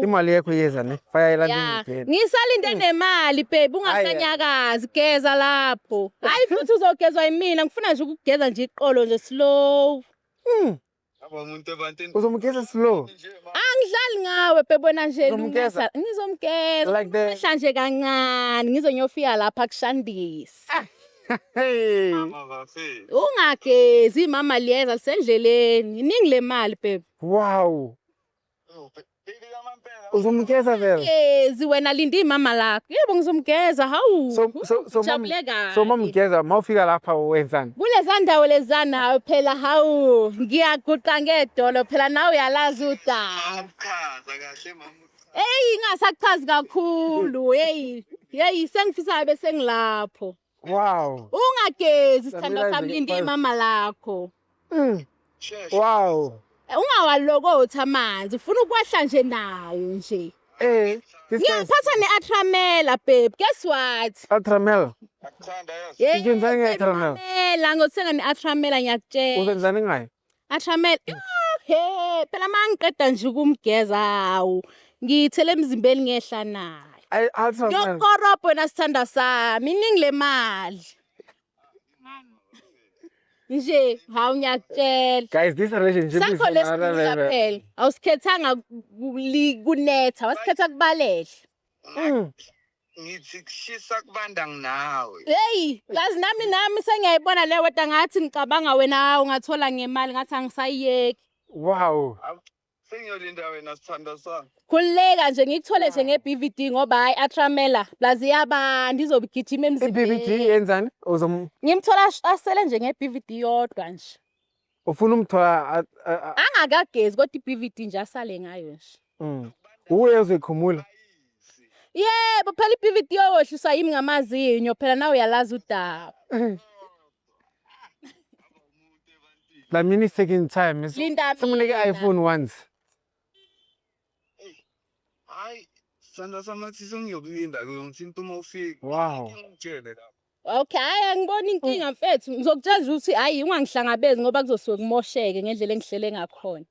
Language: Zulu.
Imali yakho yeza ne. Fire Yeah, ilandini. ngisalinde nemali babe ungasanyakazi geza lapho. Hayi futhi uzogezwa yimina ngifuna nje ukugeza nje iqolo nje slow. Uzomgeza slow. Angidlali ngawe babe wena nje Uzomgeza? ngizomgeza. Like the Manje kancane ngizonyofika lapha kushandisa. hey. Ungagezi mama liyeza lisendleleni. Iningi le mali babe. Wow. Uzomgeza vele. Gezi wena linda imama lakho. Yebo ngizomgeza hawu. So mamgeza mawufika lapha wenzani? Kuleza ndawo lezana phela hawu ngiyaguqa ngedolo phela nawe uyalazi udaba. Chaza kahle mama. Hey ingasachazi kakhulu hey sengifisa bese ngilapho. Wow. Ungagezi sithanda sami linda imama lakho. Wow. Ungawalokotha amanzi ufuna ukwahla nje nayo nje. Ngiyaphatha ne-Atramela babe guess what? Atramela. Akuthanda yazi. Atramela ngothenga ne-Atramela ngiyakutshela. Uzenzani ngayo? Atramela he phela mangiqeda nje ukumgeza hawu ngiyithele emzimbeni ngehla naye. Atramela. Yokorobho wena sithanda sami iningi le mali. Nje hawu ngiyakutshela. Guys, this relationship is Sakho another lesikuza level. phela awusikhethanga kunetha wasikhetha kubalehla. Ngithi kushisa kubanda nginawe. Hey yazi nami sengiyayibona le weta ngathi ngicabanga wena ungathola ngemali ngathi angisayiyeki. Wow. Sengiyolinda wena sithanda sami. Khuleka nje ngikuthole nje ngeBVD ngoba hayi Atramela plaza yabanda izobigijima emzimbeni. iBVD yenzani? Ngimthola asele nje ngeBVD yodwa nje. Ufuna umthola Angakagezi kodwa iBVD nje asale ngayo nje. Uye uzikhumula. Yebo phela iBVD yohliswa yimi ngamazinyo phela nawe uyalazi udaba. La mini second time. Someone get iPhone once. Hayi sithanda sami athi sengiyokulinda ngizongithinta uma ufika. Wow. Ngitshele lapho. Okay hayi ngibona inkinga mfethu ngizokutshela ukuthi hayi ungangihlangabezi ngoba kuzosuke kumosheke ngendlela engihlele ngakhona.